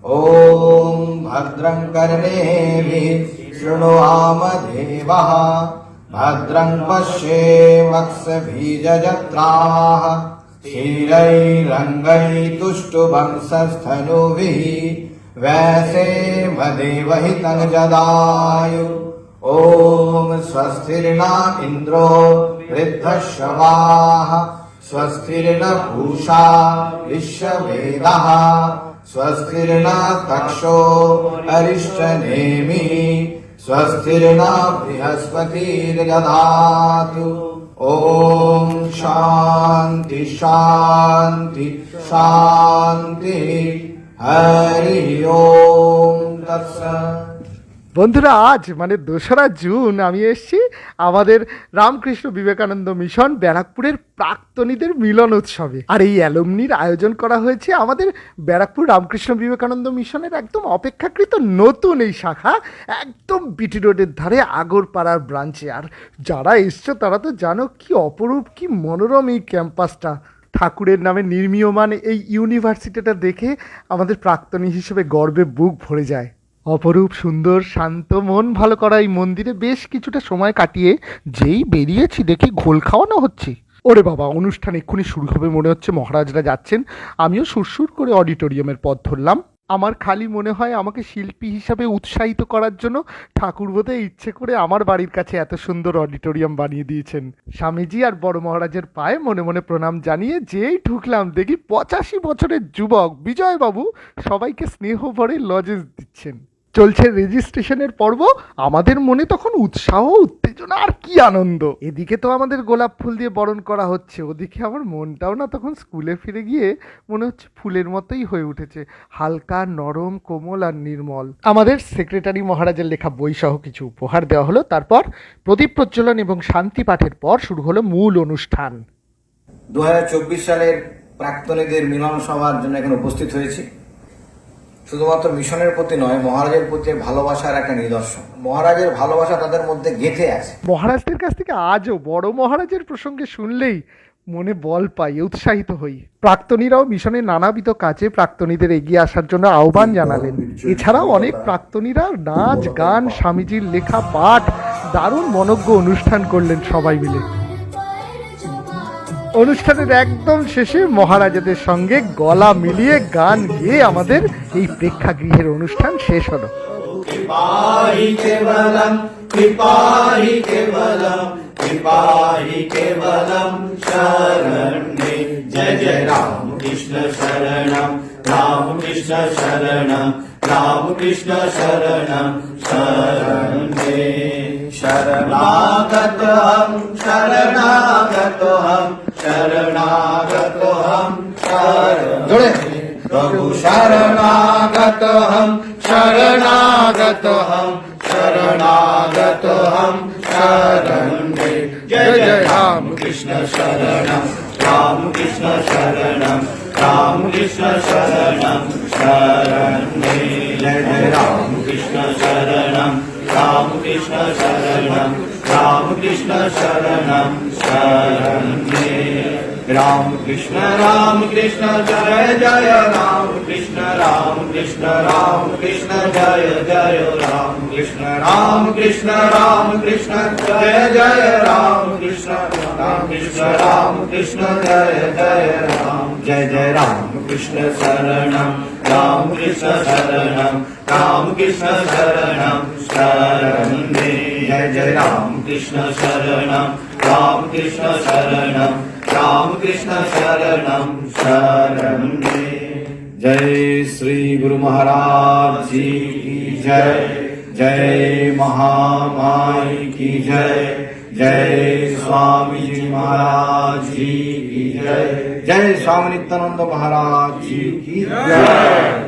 ॐ भद्रं कर्णेभिः शृणुयाम देवः भद्रं पश्येमाक्षभिर्यजत्राः स्थिरैरङ्गैस्तुष्टुवंशस्थनुभिः वैसेमदेवहितं जदायुः। ॐ स्वस्तिर्न इन्द्रो वृद्धश्रवाः स्वस्तिर्न पूषा विश्ववेदाः स्वस्तिर्न तक्षो अरिष्टनेमिः स्वस्तिर्न बृहस्पतिर्दधातु। ॐ शान्ति शान्ति शान्ति। हरि ओम तत्सत्। বন্ধুরা, আজ মানে 2রা জুন আমি এসেছি আমাদের রামকৃষ্ণ বিবেকানন্দ মিশন ব্যারাকপুরের প্রাক্তনীদের মিলন উৎসবে। আর এই অ্যালুমনির আয়োজন করা হয়েছে আমাদের ব্যারাকপুর রামকৃষ্ণ বিবেকানন্দ মিশনের একদম অপেক্ষাকৃত নতুন এই শাখা, একদম বিটি রোডের ধারে আগরপাড়ার ব্রাঞ্চে। আর যারা এসছো তারা তো জানো কি অপরূপ কি মনোরম এই ক্যাম্পাসটা। ঠাকুরের নামে নির্মীয়মান এই ইউনিভার্সিটিটা দেখে আমাদের প্রাক্তনী হিসেবে গর্বে বুক ভরে যায়। অপরূপ সুন্দর শান্ত মন ভালো করা এই মন্দিরে বেশ কিছুটা সময় কাটিয়ে যেই বেরিয়েছি দেখি ঘোল খাওয়ানো হচ্ছে। ওরে বাবা, অনুষ্ঠান এক্ষুনি শুরু হবে মনে হচ্ছে, মহারাজরা যাচ্ছেন। আমিও সুরসুর করে অডিটোরিয়ামের পথ ধরলাম। আমার খালি মনে হয় আমাকে শিল্পী হিসাবে উৎসাহিত করার জন্য ঠাকুর বোধহয় ইচ্ছে করে আমার বাড়ির কাছে এত সুন্দর অডিটোরিয়াম বানিয়ে দিয়েছেন। স্বামীজি আর বড় মহারাজের পায়ে মনে মনে প্রণাম জানিয়ে যেই ঢুকলাম দেখি 85 বছরের যুবক বিজয়বাবু সবাইকে স্নেহ ভরে লজেস দিচ্ছেন। চলছে রেজিস্ট্রেশনের পর্ব। আমাদের মনে তখন উৎসাহ, উত্তেজনা আর কি আনন্দ। এদিকে তো আমাদের গোলাপ ফুল দিয়ে বরণ করা হচ্ছে, ওদিকে আমার মনটাও না তখন স্কুলে ফিরে গিয়ে মনে হচ্ছে ফুলের মতোই হয়ে উঠেছে, হালকা নরম কোমল আর নির্মল। আমাদের সেক্রেটারি মহারাজের লেখা বই সহ কিছু উপহার দেওয়া হলো। তারপর প্রদীপ প্রজ্বলন এবং শান্তি পাঠের পর শুরু হলো মূল অনুষ্ঠান। 2024 সালের প্রাক্তনীদের মিলন সভার জন্য এখানে উপস্থিত হয়েছি। শুধুমাত্র মিশনের প্রতি নয়, মহারাজের প্রতি ভালোবাসার একটা নিদর্শন। মহারাজের ভালোবাসা তাদের মধ্যে গেঁথে আছে। মহারাজদের কাছ থেকে আজও বড় মহারাজের প্রসঙ্গে শুনলেই মনে বল পাই, উৎসাহিত হই। প্রাক্তনীরাও মিশনের নানাবিধ কাজে প্রাক্তনীদের এগিয়ে আসার জন্য আহ্বান জানালেন। এছাড়াও অনেক প্রাক্তনীরা নাচ গান, স্বামীজির লেখা পাঠ, দারুণ মনজ্ঞ অনুষ্ঠান করলেন সবাই মিলে। অনুষ্ঠানের একদম শেষে মহারাজাদের সঙ্গে গলা মিলিয়ে গান গেয়ে আমাদের এই প্রেক্ষাগৃহের অনুষ্ঠান শেষ হলো। জয় জয় রাম কৃষ্ণ শরণম রাম কৃষ্ণ শরণম রাম কৃষ্ণ শরণম শরণে শরণাগতহম শরণাগতহম শরণাগতহম শরণে প্রভু শরণাগতহম শরণাগতহম শরণাগতহম শরণে জয় জয় রাম কৃষ্ণ শরণম রাম কৃষ্ণ শরণম রাম কৃষ্ণ শরণম শরণে জয় জয় রাম কৃষ্ণ শরণম রাম কৃষ্ণ শরণম রাম কৃষ্ণ শরণম শরণে রাম কৃষ্ণ জয় জয় রাম কৃষ্ণ জয় জয় রাম কৃষ্ণ জয় জয় রাম কৃষ্ণ জয় জয় রাম জয় জয় রাম কৃষ্ণ শরণম রাম কৃষ্ণ শরণম রাম কৃষ্ণ শরণম শরণে জয় জয় রাম কৃষ্ণ শরণম রাম কৃষ্ণ শরণম राम कृष्ण शरणम शरणे। जय श्री गुरु महाराज जी की जय। जय महामाई की जय। जय स्वामी जी महाराज जी की जय। जय स्वामी नित्यानंद महाराज जी की जय।